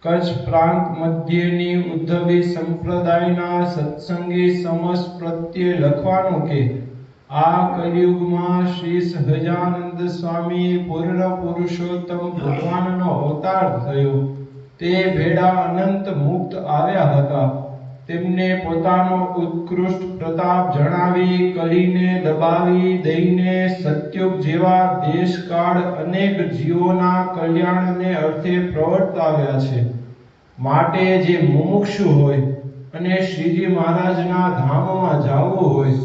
કચ્છ પ્રાંત મધ્યની ઉદ્ધવી સંપ્રદાયના સત્સંગી સમસ પ્રત્યે લખવાનું કે આ કલિયુગમાં શ્રી સહજાનંદ સ્વામી પૂર્ણ પુરુષોત્તમ ભગવાનનો અવતાર થયો. તે ભેળા અનંત મુક્ત આવ્યા હતા. તેમને પોતાનો ઉત્કૃષ્ટ પ્રતાપ જણાવી કલીને દબાવી દઈને સત્યુગ જેવા દેશકાળ અનેક જીવોના કલ્યાણને અર્થે પ્રવર્તાવ્યા છે. માટે જે મુમુક્ષુ હોય અને શ્રીજી મહારાજના ધામમાં જવું હોય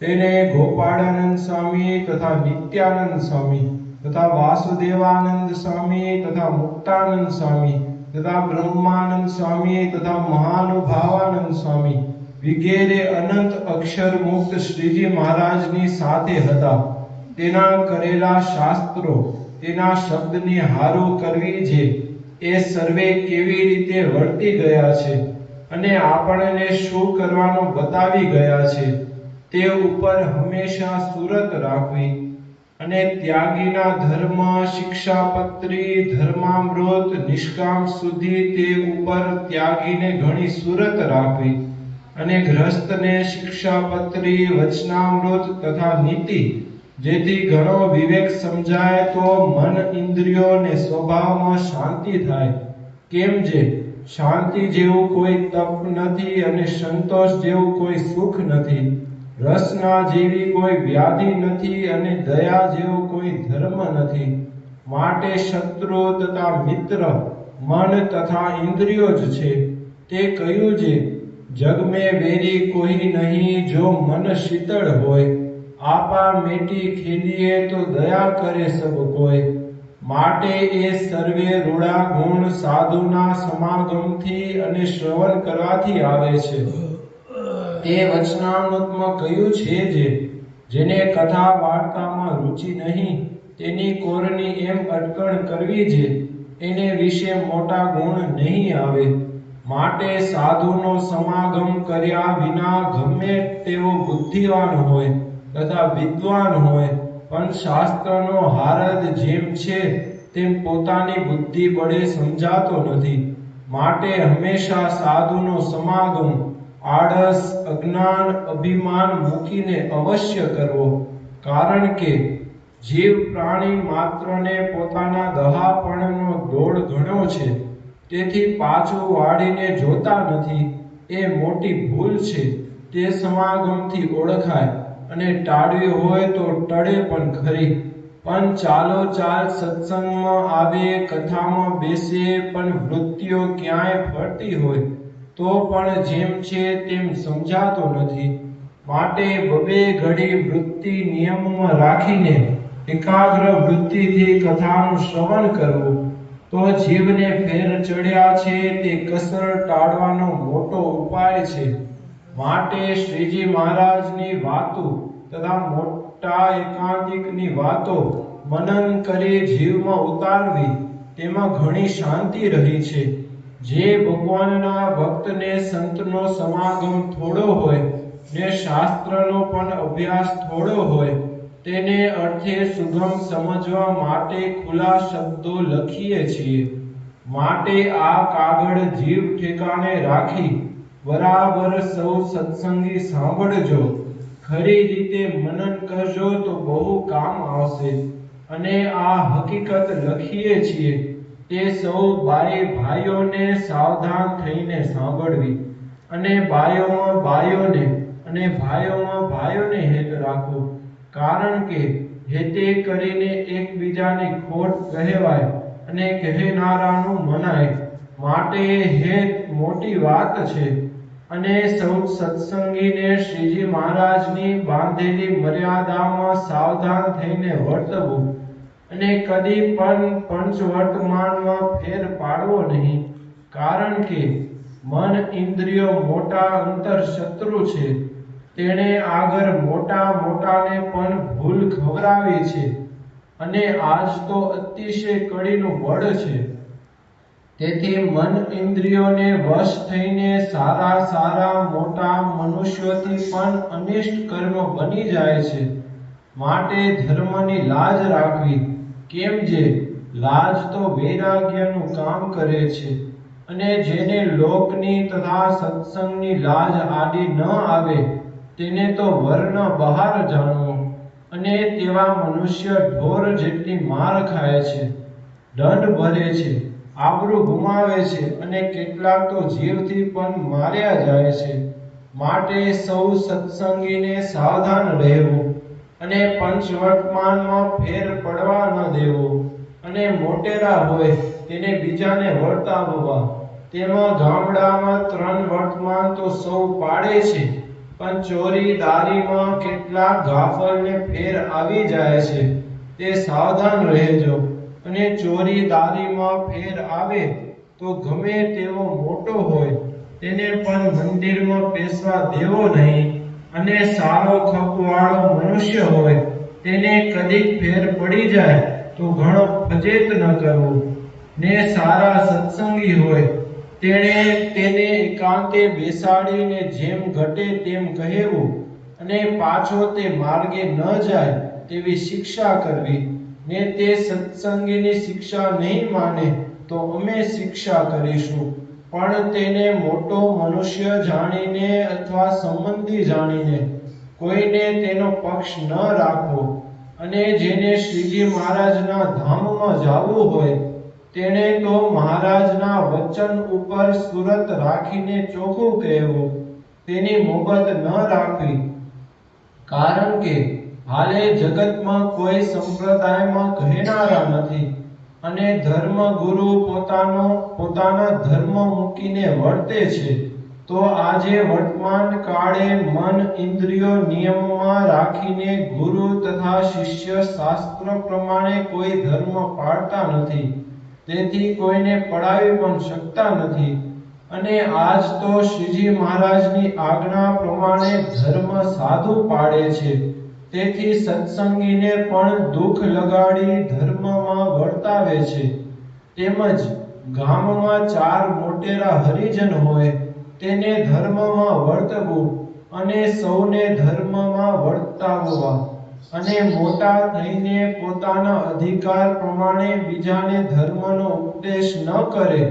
તેને ગોપાળાનંદ સ્વામી તથા નિત્યાનંદ સ્વામી તથા વાસુદેવાનંદ સ્વામી તથા મુક્તાનંદ સ્વામી તથા બ્રહ્માનંદ સ્વામી તથા મહાનુભાવાનંદ સ્વામી વિગેરે અનંત અક્ષર મુક્ત શ્રીજી મહારાજની સાથે હતા. તેના કરેલા શાસ્ત્રો તેના શબ્દની હારું કરવી છે એ સર્વે કેવી રીતે વર્તી ગયા છે અને આપણને શું કરવાનું બતાવી ગયા છે તે ઉપર હંમેશા સુરત રાખવી અને ત્યાગીના ધર્મ શિક્ષાપત્રી ધર્મામૃત નિષ્કામ સુધી તે ઉપર ત્યાગીને ઘણી સુરત રાખવી અને ગ્રસ્તને શિક્ષાપત્રી વચનામૃત તથા નીતિ જેથી ઘણો વિવેક સમજાય તો મન ઇન્દ્રિયો ને સ્વભાવમાં શાંતિ થાય. કેમ જે શાંતિ જેવું કોઈ તપ નથી અને સંતોષ જેવું કોઈ સુખ નથી. રસના જેવી કોઈ વ્યાધિ નથી અને દયા જેવો કોઈ ધર્મ નથી. માટે શત્રુ તથા મિત્ર મન તથા ઇન્દ્રિયો જ છે. તે કહ્યું છે જગ મેં વેરી કોઈ નહીં જો મન શીતળ હોય. આપા મેટી ખેલીએ તો દયા કરે સબ કોઈ. માટે એ સર્વે રૂડા ગુણ સાધુના સમાગમથી અને શ્રવણ કરવાથી આવે છે. તે વચનામૃતમાં કહ્યું છે જેને કથા વાર્તામાં રુચિ નહીં તેની કોરની એમ અટકણ કરવી છે એને વિશે મોટા ગુણ નહીં આવે. માટે સાધુનો સમાગમ કર્યા વિના ગમે તેવો બુદ્ધિવાન હોય તથા વિદ્વાન હોય પણ શાસ્ત્રનો હારદ જેમ છે તેમ પોતાની બુદ્ધિ બળે સમજાતો નથી. માટે હંમેશા સાધુનો સમાગમ આળસ અજ્ઞાન અભિમાન મૂકીને અવશ્ય કરવો. કારણ કે જીવ પ્રાણી માત્રને પોતાના દહાપણનો દોડ ઘણો છે તેથી પાછું વાળીને જોતા નથી એ મોટી ભૂલ છે. તે સમાગમથી ઓળખાય અને ટાળવી હોય તો ટળે પણ ખરી. પણ ચાલો ચાલ સત્સંગમાં આવે કથામાં બેસે પણ વૃત્તિઓ ક્યાંય ફરતી હોય તો પણ જેમ છે તેમ સમજાતો નથી. માટે બબે ઘડી વૃત્તિ નિયમમાં રાખીને એકાગ્ર વૃત્તિથી કથાનું શ્રવણ કરવું તો જીવને ફેર ચડ્યા છે તે કસર ટાળવાનો મોટો ઉપાય છે. માટે શ્રીજી મહારાજની વાતો તથા મોટા એકાંતિકની વાતો મનન કરી જીવમાં ઉતારવી તેમાં ઘણી શાંતિ રહી છે. જે ભગવાનના ભક્તને સંતનો સમાગમ થોડો હોય ને શાસ્ત્રનો પણ અભ્યાસ થોડો હોય તેને અર્થે સુગમ સમજવા માટે ખુલ્લા શબ્દો લખીએ છીએ. માટે આ કાગળ જીવ ઠેકાણે રાખી બરાબર સૌ સત્સંગી સાંભળજો. ખરી રીતે મનન કરજો તો બહુ કામ આવશે. અને આ હકીકત લખીએ છીએ તે સૌ બાઈ ભાઈઓને સાવધાન થઈને સાંભળવી અને બાયોમાં બાયોને અને ભાઈઓમાં ભાઈઓને હેત રાખો. કારણ કે હેતે કરીને એકબીજાની ખોટ કહેવાય અને કહેનારાનું મનાય. માટે હેત મોટી વાત છે અને સૌ સત્સંગીને શ્રીજી મહારાજની બાંધેલી મર્યાદામાં સાવધાન થઈને વર્તવું અને કદી પણ પંચવર્તમાનમાં ફેર પાડવો નહીં. કારણ કે મન ઇન્દ્રિયો મોટા અંતર શત્રુ છે. તેણે આગળ મોટાને પણ ભૂલ ખવડાવી છે અને આજ તો અતિશય કડીનું બળ છે. તેથી મન ઇન્દ્રિયોને વશ થઈને સારા મોટા મનુષ્યોથી પણ અનિષ્ટ કર્મ બની જાય છે. માટે ધર્મની લાજ રાખવી. કેમ જે લાજ તો વૈરાગ્યનું કામ કરે છે અને જેને લોકની તથા સત્સંગની લાજ આડી ન આવે તેને તો વર્ણ બહાર જાણવો, અને તેવા મનુષ્ય ઢોર જેટલી માર ખાય છે, દંડ ભરે છે, આબરૂ ગુમાવે છે, અને કેટલાક તો જીવથી પણ માર્યા જાય છે. માટે સૌ સત્સંગીને સાવધાન રહેવું, અને પંચવર્તમાનમાં ફેર પડવા ન દેવો, અને મોટેરા હોય તેને બીજાને વર્તાવવા. તેમાં ગામડામાં 3 વર્તમાન તો સૌ પાડે છે, પણ ચોરી દારીમાં કેટલાક ગાફલને ફેર આવી જાય છે, તે સાવધાન રહેજો. અને ચોરી દારીમાં ફેર આવે તો ગમે તેવો મોટો હોય તેને પણ મંદિરમાં પેસવા દેવો નહીં, અને સારો ખપવાળો મનુષ્ય હોય તેને કદીક ફેર પડી જાય તો ઘણો ફજેત ન કરવું, ને સારા સત્સંગી હોય તેને એકાંતે બેસાડીને જેમ ઘટે તેમ કહેવું, અને પાછો તે માર્ગે ન જાય તેવી શિક્ષા કરવી. ને તે સત્સંગીની શિક્ષા નહીં માને તો અમે શિક્ષા કરીશું, પણ તેને મોટો મનુષ્ય જાણીને અથવા સંબંધી જાણીને કોઈને તેનો પક્ષ ન રાખવો. અને જેને શ્રીજી મહારાજના ધામમાં જવું હોય તેણે તો મહારાજના વચન ઉપર સુરત રાખીને ચોખ્ખું કહેવું, તેની મોહબત ન રાખવી. કારણ કે હાલે જગતમાં કોઈ સંપ્રદાયમાં કહેનારા નથી, અને ધર્મગુરુ પોતાના ધર્મ મૂકીને વર્તે છે. તો આજે વર્તમાન કાળે મન ઇન્દ્રિયો નિયમમાં રાખીને ગુરુ તથા શિષ્ય શાસ્ત્ર પ્રમાણે કોઈ ધર્મ પાળતા નથી, તેથી કોઈને પડાવી પણ શકતા નથી. અને આજ તો શ્રીજી મહારાજની આજ્ઞા પ્રમાણે ધર્મ સાધુ પાડે છે, તેથી સત્સંગીને પણ દુઃખ લગાડી ધર્મમાં વર્તાવે છે. તેમજ ગામમાં 4 મોટેરા હરિજન હોય તેને ધર્મમાં વર્તવું, અને સૌને ધર્મમાં વર્તાવવા. અને મોટા થઈને પોતાના અધિકાર પ્રમાણે બીજાને ધર્મનો ઉપદેશ ન કરે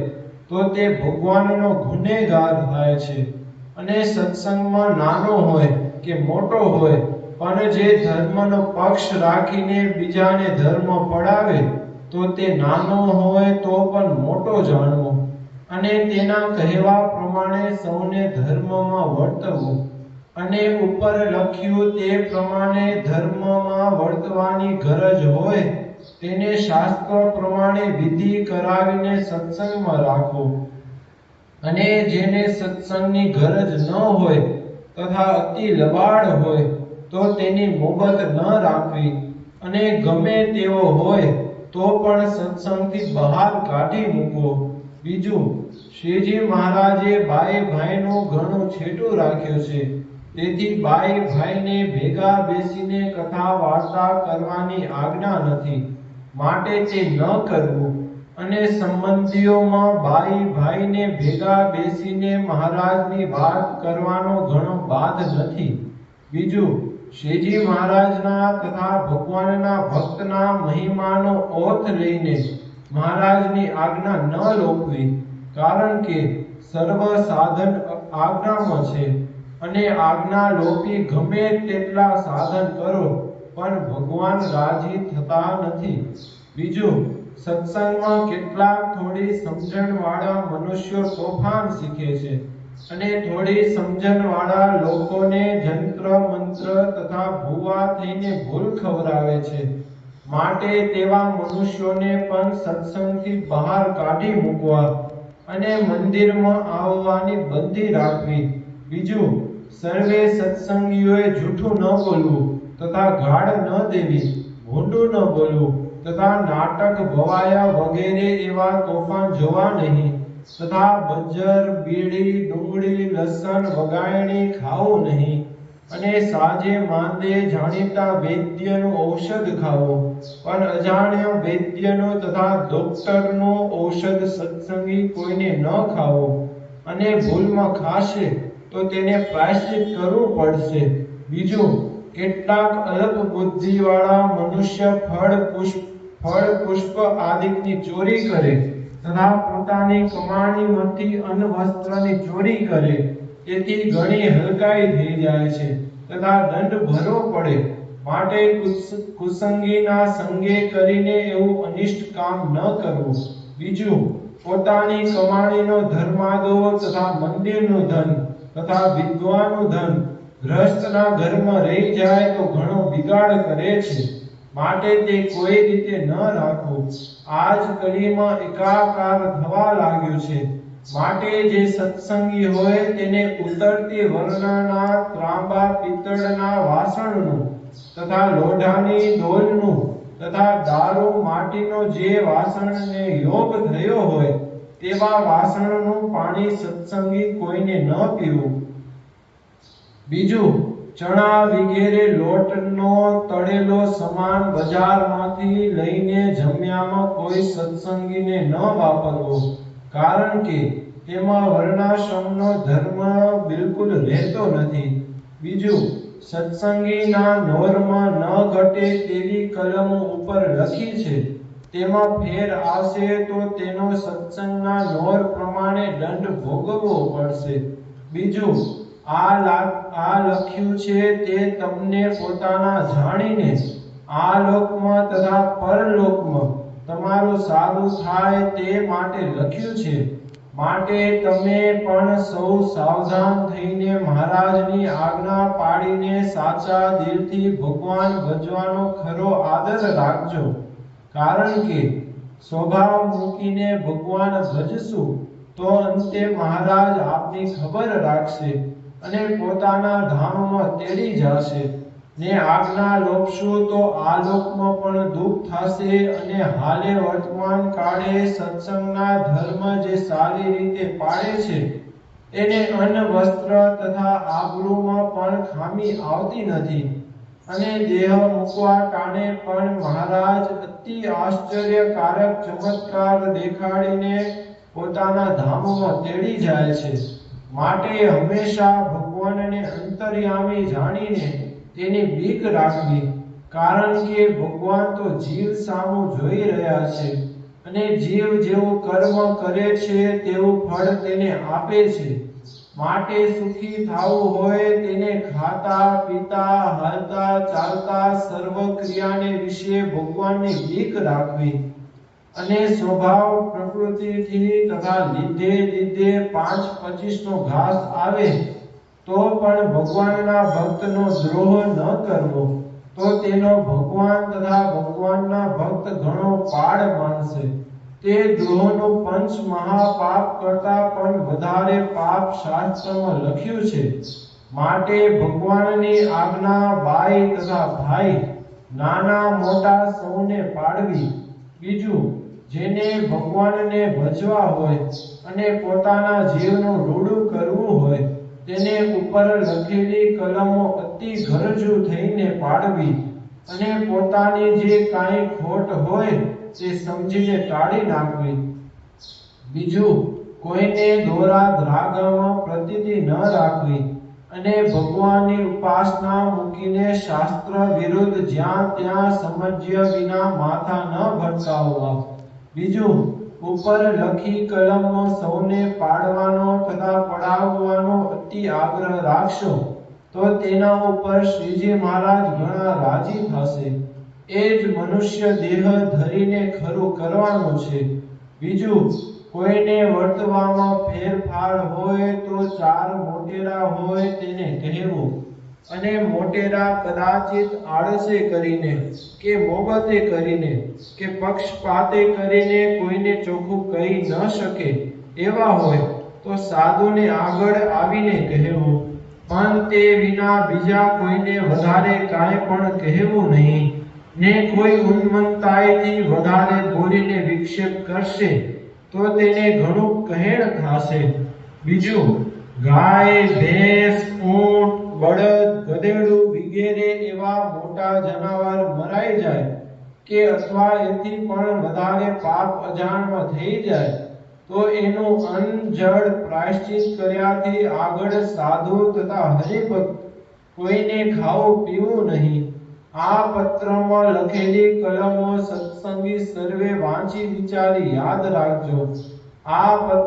તો તે ભગવાનનો ગુનેગાર થાય છે. અને સત્સંગમાં નાનો હોય કે મોટો હોય પણ જે ધર્મનો પક્ષ રાખીને બીજાને ધર્મ પડાવે તો તે નાનો હોય તો પણ મોટો જાણવો, અને તેના કહેવા પ્રમાણે સૌને ધર્મમાં વર્તવું. અને ઉપર લખ્યું તે પ્રમાણે ધર્મમાં વર્તવાની ગરજ હોય તેને શાસ્ત્ર પ્રમાણે વિધિ કરાવીને સત્સંગમાં રાખવો. અને જેને સત્સંગની ગરજ ન હોય તથા અતિ લબાડ હોય તો તેની મોહબત ન રાખવી, અને ગમે તેવો હોય તો પણ સત્સંગથી બહાર કાઢી મૂકવો. બીજું, શ્રીજી મહારાજે બાઈ ભાઈનું ઘણું છેટું રાખ્યું છે, તેથી બાઈ ભાઈને ભેગા બેસીને કથા વાર્તા કરવાની આજ્ઞા નથી, માટે તે ન કરવું. અને સંબંધીઓમાં બાઈ ભાઈને ભેગા બેસીને મહારાજની વાત કરવાનો ઘણો બાદ નથી. બીજું, શ્રીજી મહારાજના તથા ભગવાનના ભક્તના મહિમાનો ઓથ લઈને મહારાજની આજ્ઞા ન લોપવી, કારણ કે સર્વ સાધન આજ્ઞામાં છે, અને આજ્ઞા લોપી ગમે તેટલા સાધન કરો પણ ભગવાન રાજી થતા નથી. બીજું, સત્સંગમાં કેટલાક થોડી સમજણવાળા મનુષ્યો તોફાન શીખે છે, અને થોડી સમજણવાળા લોકોને જંત્ર મંત્ર તથા ભૂવા થઈને ભૂલ ખવડાવે છે. માટે તેવા મનુષ્યોને પણ સત્સંગથી બહાર કાઢી મૂકવા, અને મંદિરમાં આવવાની બંધી રાખવી. બીજું, સર્વે સત્સંગીઓએ જૂઠું ન બોલવું તથા ગાળ ન દેવી, ભૂંડું ન બોલવું તથા નાટક ભવાયા વગેરે એવા તોફાન જોવા નહીં, તથા બજર બીડી ડુંગળી લસણ વગાયણી ખાવું નહીં, અને સાજે માંદે જાણીતા વૈદ્યનું ઔષધ ખાવું, પણ અજાણ્યા વૈદ્યનું તથા ડોક્ટરનું ઔષધ સત્સંગી કોઈને ન ખાવું. અને ભૂલમાં ખાશે તો તેને પ્રાયશ્ચિત કરવું પડશે. બીજું, કેટલાક અલ્પ બુદ્ધિવાળા મનુષ્ય ફળ પુષ્પ આદિની ચોરી કરે તથા પોતાની કમાણીમાંથી અન્ન વસ્ત્રની ચોરી કરે તેથી ઘણી હલકાઈ થઈ જાય છે તથા દંડ ભરવો પડે. માટે કુસંગીના સંગે કરીને એવું અનિષ્ટ કામ ન કરવું. બીજું, પોતાની કમાણીનો ધર્માદો તથા મંદિરનું ધન તથા વિદ્વાનનું ધન ગ્રસ્તના ઘરમાં રહી જાય તો ઘણો બિગાડ કરે છે. માટે તે કોઈ રીતે ન રાખવું. આજ કડીમાં એકાકાર થવા લાગ્યું છે. માટે જે સત્સંગી હોય તેને ઉતરતી વર્ણના ત્રાંબા પિત્તળના વાસણનું તથા લોઢાની ડોલનું તથા દારૂ માટીનો જે વાસણને યોગ થયો હોય તેવા વાસણનું પાણી સત્સંગી કોઈને ન પીવું. બીજું, ચણા વગેરે લોટનો તળેલો સમાન બજારમાંથી લઈને જમ્યામાં કોઈ સત્સંગીને ન વાપરવો, કારણ કે તેમાં વર્ણાશ્રમનો ધર્મ બિલકુલ રહેતો નથી. બીજું, સત્સંગીના નોરમાં ન ઘટે તેવી કલમ ઉપર લખી છે તેમાં ફેર આવશે તો તેનો સત્સંગના નોર પ્રમાણે દંડ ભોગવવો પડશે. બીજું, આ લખ્યું છે તે તમને પોતાના જાણીને આ લોકમાં તથા પરલોકમાં તમારું સારું થાય તે માટે લખ્યું છે. માટે તમે પણ સૌ સાવધાન થઈને મહારાજની આજ્ઞા પાડીને સાચા દિલથી ભગવાન ભજવાનો ખરો આદર રાખજો. કારણ કે સ્વભાવ મૂકીને ભગવાન ભજશું તો અંતે મહારાજ આપની ખબર રાખશે અને પોતાના ધામમાં તેડી જશે. ને આજ્ઞા લોપશું તો આ લોકમાં પણ દુઃખ થશે અને હાલે વર્તમાન કાળે સત્સંગના ધર્મ જે સારી રીતે પાળે છે એને અન્ન વસ્ત્ર તથા આબરૂમાં પણ ખામી આવતી નથી. અને દેહ મૂકવા ટાણે પણ મહારાજ અતિ આશ્ચર્યકારક ચમત્કાર દેખાડીને પોતાના ધામમાં તેડી જાય છે. માટે હંમેશા ભગવાનને અંતર્યામી જાણીને તેની બીક રાખવી. કારણ કે ભગવાન તો જીવ સામું જોઈ રહ્યા છે અને જીવ જેવું કર્મ કરે છે તેવું ફળ તેને આપે છે. માટે સુખી થવું હોય તેને ખાતા પીતા હાલતા ચાલતા સર્વ ક્રિયાને વિશે ભગવાનની બીક રાખવી. અને સ્વભાવ પ્રકૃતિથી તથા લીધે 5-25 નો ઘાસ આવે તો પણ ભગવાનના ભક્તનો દ્રોહ ન કરવો, તો તેનો ભગવાન તથા ભગવાનના ભક્ત ઘણો પાડ માનશે. તે દ્રોહનું પંચ મહાપાપ કરતા પણ વધારે પાપ શાસ્ત્રમાં લખ્યું છે. માટે ભગવાનની આજ્ઞા બાઈ તથા ભાઈ નાના મોટા સૌને પાડવી. બીજું, જેને ભગવાનને ભજવા હોય અને પોતાના જીવનું રૂડું કરવું હોય તેને ઉપર લખેલી કલમો અતિ ગરજુ થઈને પાડવી અને પોતાની જે કાંઈ ખોટ હોય તે સમજીને ટાળી નાખવી. બીજું, કોઈને દોરા ધ્રાગમાં પ્રતીતિ ન રાખવી અને ભગવાનની ઉપાસના મૂકીને શાસ્ત્ર વિરુદ્ધ જ્યાં ત્યાં સમજ્યા વિના માથા ન ભટકાવવા. બીજું, ઉપર લખી કલમો સૌને પાડવાનો તથા પડાવવાનો અતિ આગ્રહ રાખશો તો તેના ઉપર શ્રીજી મહારાજ ઘણા રાજી થશે. એ જ મનુષ્ય દેહ ધરીને ખરું કરવાનું છે. બીજું, કોઈને વર્તવામાં ફેરફાર હોય તો 4 મોટેરા હોય તેને કહેવું અને મોટેરા કદાચિત આળસે કરીને કે મોબતે કરીને કે પક્ષપાતે કરીને કોઈને ચોખ્ખું કહી ન શકે એવા હોય તો સાધુને આગળ આવીને કહેવું, પણ તે વિના બીજા કોઈને વધારે કાંઈ પણ કહેવું નહીં. ને કોઈ ઉન્મત્તાઈથી વધારે બોલીને વિક્ષેપ કરશે તો તેને ઘણું કહેણ થશે. બીજું, ગાય ભેંસ ઊંટ બળદ ગધેડું વગેરે એવા મોટા જનાવર મરાઈ જાય કે અથવા એથી પણ વધારે પાપ અજાણમાં થઈ જાય તો એનું અન્ન જળ પ્રાયશ્ચિત કર્યાથી આગળ સાધુ તથા હરિભક્ત કોઈને ખાવું પીવું નહીં. આ પત્રમાં લખેલી કલમો સત્સંગી સર્વે વાંચી વિચારી યાદ રાખજો. આ